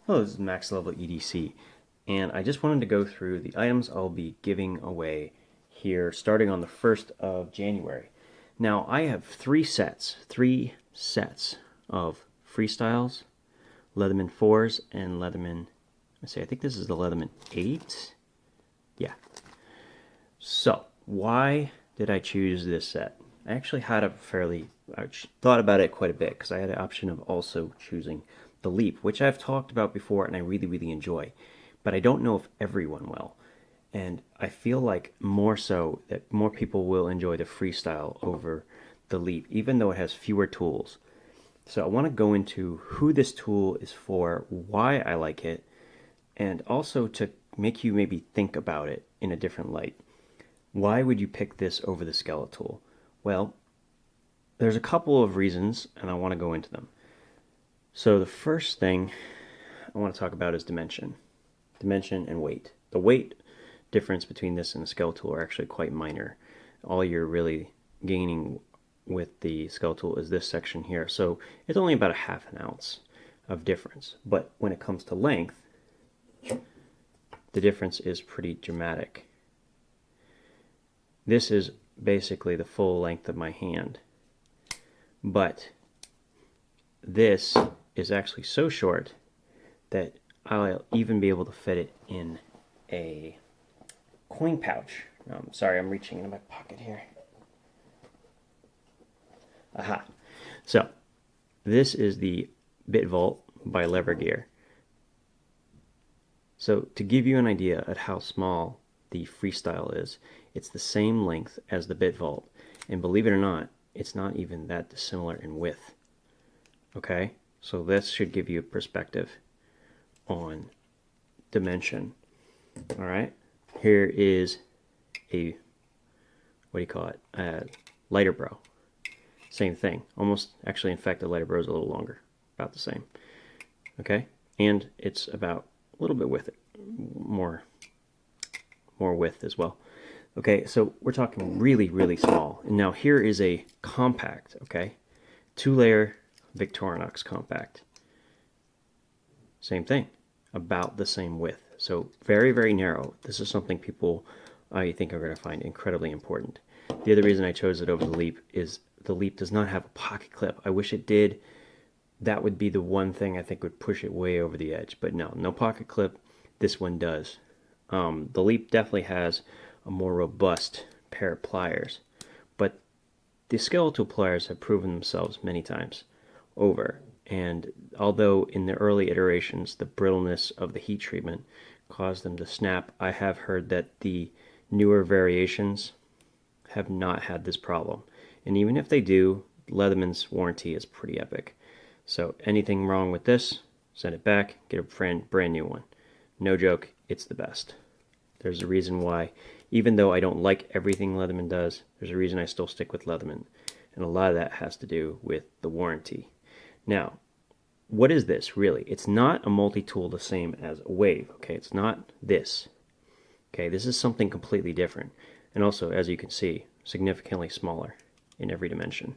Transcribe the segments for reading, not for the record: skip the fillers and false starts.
Hello, this is Max Level EDC, and I just wanted to go through the items I'll be giving away here starting on the 1st of January. Now, I have three sets of freestyles, Leatherman 4s, and Leatherman, I think this is the Leatherman 8. Yeah. So, why did I choose this set? I actually had I thought about it quite a bit because I had the option of also choosing the Leap, which I've talked about before and I really enjoy. But I don't know if everyone will. And I feel like more so that more people will enjoy the Freestyle over the Leap, even though it has fewer tools. So I want to go into who this tool is for, why I like it, and also to make you maybe think about it in a different light. Why would you pick this over the Skeletal? Well, there's a couple of reasons, and I want to go into them. So the first thing I want to talk about is dimension. Dimension and weight. The weight difference between this and the Skeletal are actually quite minor. All you're really gaining with the Skeletal is this section here. So it's only about a half an ounce of difference. But when it comes to length, the difference is pretty dramatic. This is basically the full length of my hand. But this is actually so short that I'll even be able to fit it in a coin pouch. Sorry, I'm reaching into my pocket here. Aha. So, this is the Bit Vault by Lever Gear. So, to give you an idea of how small the Freestyle is, it's the same length as the Bit Vault. And believe it or not, it's not even that dissimilar in width. Okay? So this should give you a perspective on dimension. Alright? Here is a, what do you call it? A lighter brow. Same thing. Almost, actually, in fact, the lighter brow is a little longer. About the same. Okay? And it's about a little bit with it. More width as well. Okay, so we're talking really small. And now here is a compact, okay? 2-layer Victorinox compact. Same thing, about the same width. So very narrow. This is something people, I think, are going to find incredibly important. The other reason I chose it over the Leap is the Leap does not have a pocket clip. I wish it did. That would be the one thing I think would push it way over the edge. But no pocket clip. This one does. The Leap definitely has a more robust pair of pliers. But the Skeletal pliers have proven themselves many times over, and although in the early iterations the brittleness of the heat treatment caused them to snap, I have heard that the newer variations have not had this problem. And even if they do, Leatherman's warranty is pretty epic. So anything wrong with this, send it back, get a brand new one. No joke, it's the best. There's a reason why, even though I don't like everything Leatherman does, there's a reason I still stick with Leatherman. And a lot of that has to do with the warranty. Now, what is this really? It's not a multi-tool the same as a wave, okay? It's not this. Okay, this is something completely different. And also, as you can see, significantly smaller in every dimension.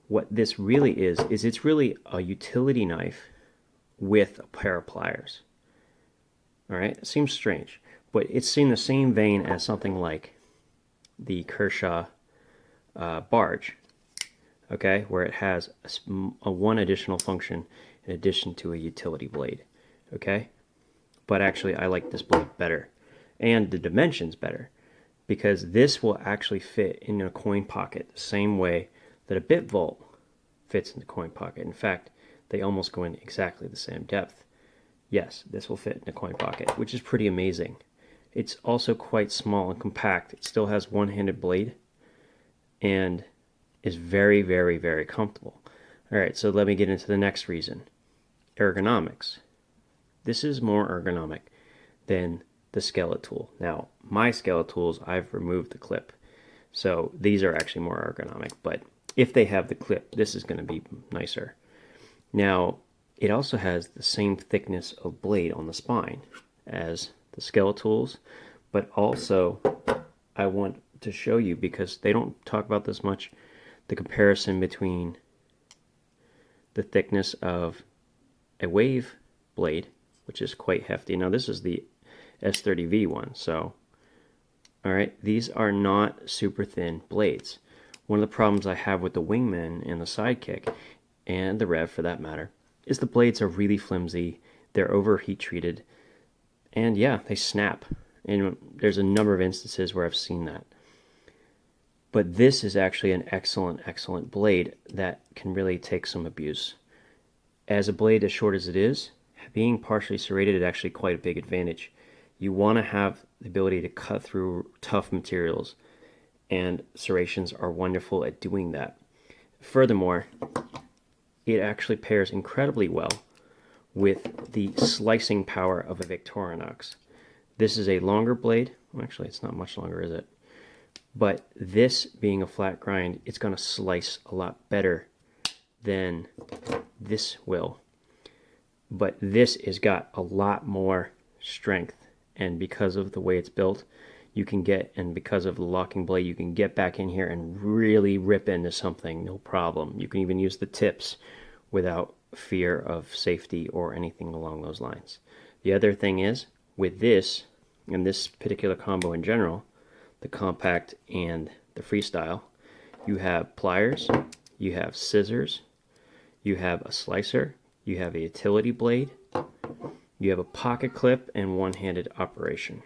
What this really is it's really a utility knife with a pair of pliers. Alright, it seems strange, but it's in the same vein as something like the Kershaw barge. Okay, where it has a one additional function in addition to a utility blade. Okay, but actually I like this blade better, and the dimensions better, because this will actually fit in a coin pocket the same way that a Bit Vault fits in the coin pocket. In fact, they almost go in exactly the same depth. Yes, this will fit in a coin pocket, which is pretty amazing. It's also quite small and compact. It still has one-handed blade, and is very comfortable. Alright, so let me get into the next reason. Ergonomics. This is more ergonomic than the Skeletal. Now, my Skeletals, I've removed the clip. So these are actually more ergonomic, but if they have the clip, this is going to be nicer. Now, it also has the same thickness of blade on the spine as the Skeletals, but also I want to show you, because they don't talk about this much, the comparison between the thickness of a wave blade which is quite hefty. Now this is the S30V one, so all right, these are not super thin blades. One of the problems I have with the Wingman and the Sidekick, and the Rev for that matter, is the blades are really flimsy, they're over heat treated, and yeah, they snap. And there's a number of instances where I've seen that. But this is actually an excellent blade that can really take some abuse. As a blade as short as it is, being partially serrated is actually quite a big advantage. You want to have the ability to cut through tough materials, and serrations are wonderful at doing that. Furthermore, it actually pairs incredibly well with the slicing power of a Victorinox. This is a longer blade. Well, actually, it's not much longer, is it? But this being a flat grind, it's going to slice a lot better than this will. But this has got a lot more strength, and because of the way it's built, you can get, and because of the locking blade, you can get back in here and really rip into something, no problem. You can even use the tips without fear of safety or anything along those lines. The other thing is, with this, and this particular combo in general, the compact and the freestyle, you have pliers, you have scissors, you have a slicer, you have a utility blade, you have a pocket clip, and one-handed operation.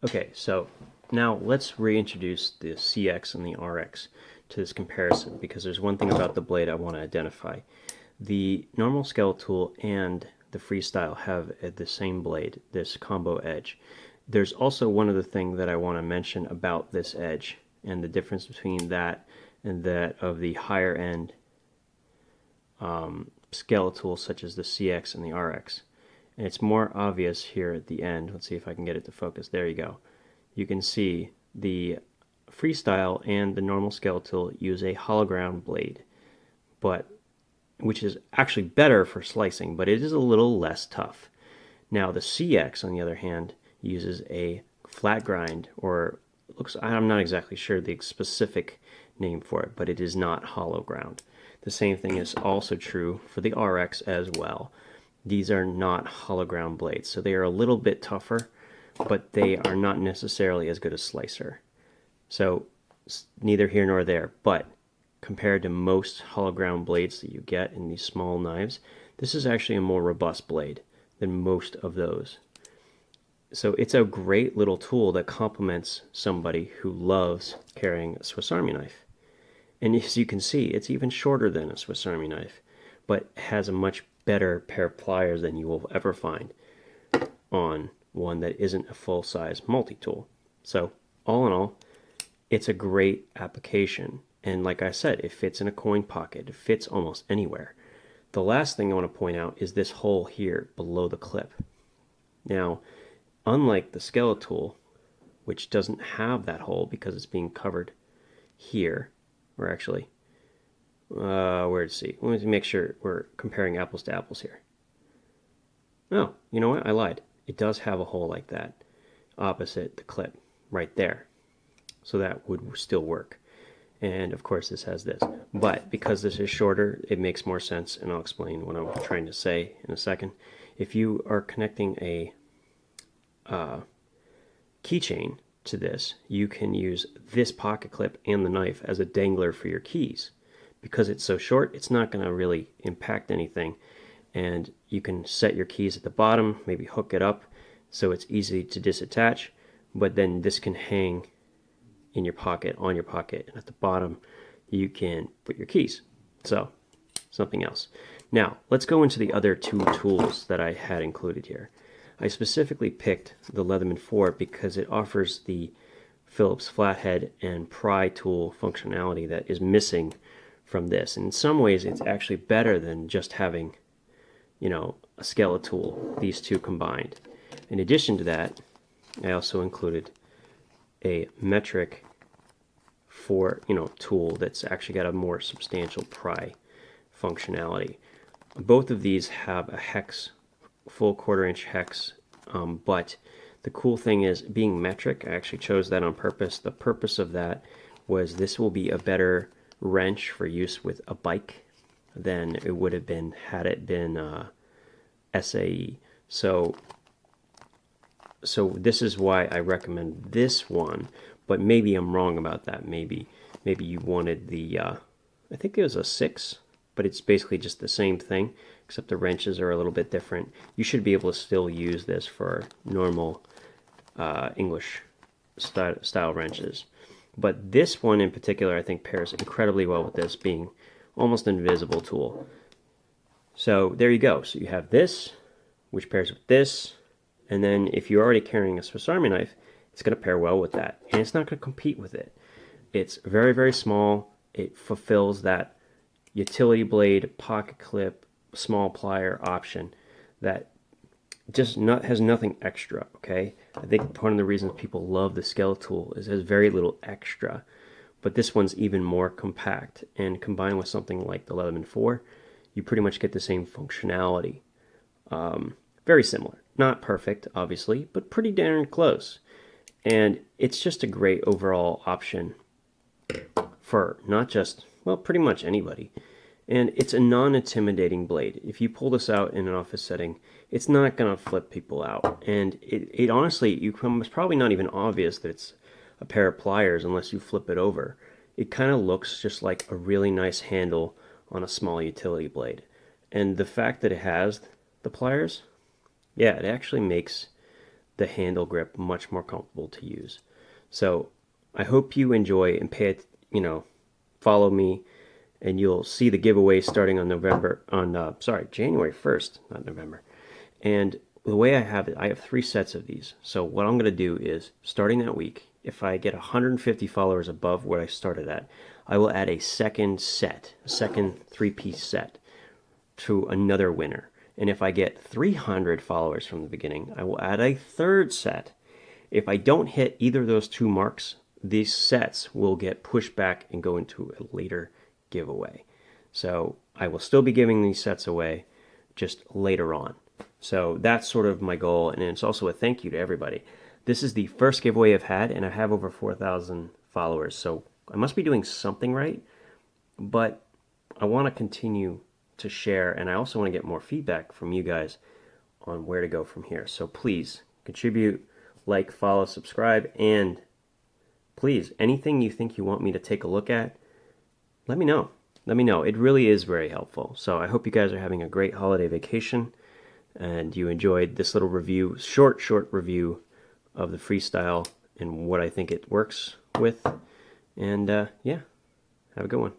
Okay, so now let's reintroduce the CX and the RX to this comparison, because there's one thing about the blade I want to identify. The normal Skeletal and the freestyle have the same blade, this combo edge. There's also one other thing that I want to mention about this edge and the difference between that and that of the higher end Skeletal, such as the CX and the RX. And it's more obvious here at the end. Let's see if I can get it to focus. There you go. You can see the freestyle and the normal Skeletal use a hollow ground blade, which is actually better for slicing, but it is a little less tough. Now the CX, on the other hand, uses a flat grind, or I'm not exactly sure the specific name for it, but it is not hollow ground. The same thing is also true for the RX as well. These are not hollow ground blades, so they are a little bit tougher, but they are not necessarily as good as slicer. So neither here nor there, but compared to most hollow ground blades that you get in these small knives, this is actually a more robust blade than most of those. So it's a great little tool that complements somebody who loves carrying a Swiss Army knife. And as you can see, it's even shorter than a Swiss Army knife, but has a much better pair of pliers than you will ever find on one that isn't a full-size multi-tool. So all in all, it's a great application. And like I said, it fits in a coin pocket. It fits almost anywhere. The last thing I want to point out is this hole here below the clip. Now, unlike the Skeletal, which doesn't have that hole because it's being covered here, or actually, where's see? Let me make sure we're comparing apples to apples here. Oh, you know what? I lied. It does have a hole like that opposite the clip right there. So that would still work. And of course this has this. But because this is shorter, it makes more sense, and I'll explain what I'm trying to say in a second. If you are connecting a keychain to this, you can use this pocket clip and the knife as a dangler for your keys. Because it's so short, it's not going to really impact anything. And you can set your keys at the bottom, maybe hook it up so it's easy to disattach, but then this can hang in your pocket, on your pocket, and at the bottom you can put your keys. So, something else. Now, let's go into the other two tools that I had included here. I specifically picked the Leatherman 4 because it offers the Phillips flathead and pry tool functionality that is missing from this. And in some ways, it's actually better than just having, you know, a Skeletal, these two combined. In addition to that, I also included a metric tool that's actually got a more substantial pry functionality. Both of these have a hex, full 1/4 inch hex, but the cool thing is, being metric, I actually chose that on purpose. The purpose of that was this will be a better wrench for use with a bike, than it would have been had it been SAE. So this is why I recommend this one, but maybe I'm wrong about that. Maybe you wanted the I think it was a 6, but it's basically just the same thing, except the wrenches are a little bit different. You should be able to still use this for normal English style wrenches. But this one in particular, I think, pairs incredibly well with this, being almost an invisible tool. So there you go. So you have this, which pairs with this, and then if you're already carrying a Swiss Army knife, it's going to pair well with that, and it's not going to compete with it. It's very, very small. It fulfills that utility blade, pocket clip, small plier option that just has nothing extra, okay? I think one of the reasons people love the Skele-Tool is it has very little extra, but this one's even more compact, and combined with something like the Leatherman 4, you pretty much get the same functionality. Very similar. Not perfect, obviously, but pretty darn close. And it's just a great overall option for not just, well, pretty much anybody. And it's a non-intimidating blade. If you pull this out in an office setting, it's not going to flip people out. And it honestly, it's probably not even obvious that it's a pair of pliers unless you flip it over. It kind of looks just like a really nice handle on a small utility blade. And the fact that it has the pliers, yeah, it actually makes the handle grip much more comfortable to use. So I hope you enjoy and follow me, and you'll see the giveaway starting on January 1st, not November. And the way I have it, I have 3 sets of these. So what I'm going to do is, starting that week, if I get 150 followers above where I started at, I will add a second set, a second 3-piece set to another winner. And if I get 300 followers from the beginning, I will add a third set. If I don't hit either of those 2 marks, these sets will get pushed back and go into a later giveaway. So I will still be giving these sets away, just later on. So that's sort of my goal, and it's also a thank you to everybody. This is the first giveaway I've had, and I have over 4,000 followers, so I must be doing something right, but I want to continue to share, and I also want to get more feedback from you guys on where to go from here. So please contribute, like, follow, subscribe, and please, anything you think you want me to take a look at, let me know. Let me know. It really is very helpful. So I hope you guys are having a great holiday vacation and you enjoyed this little review, short review of the Freestyle and what I think it works with. And yeah, have a good one.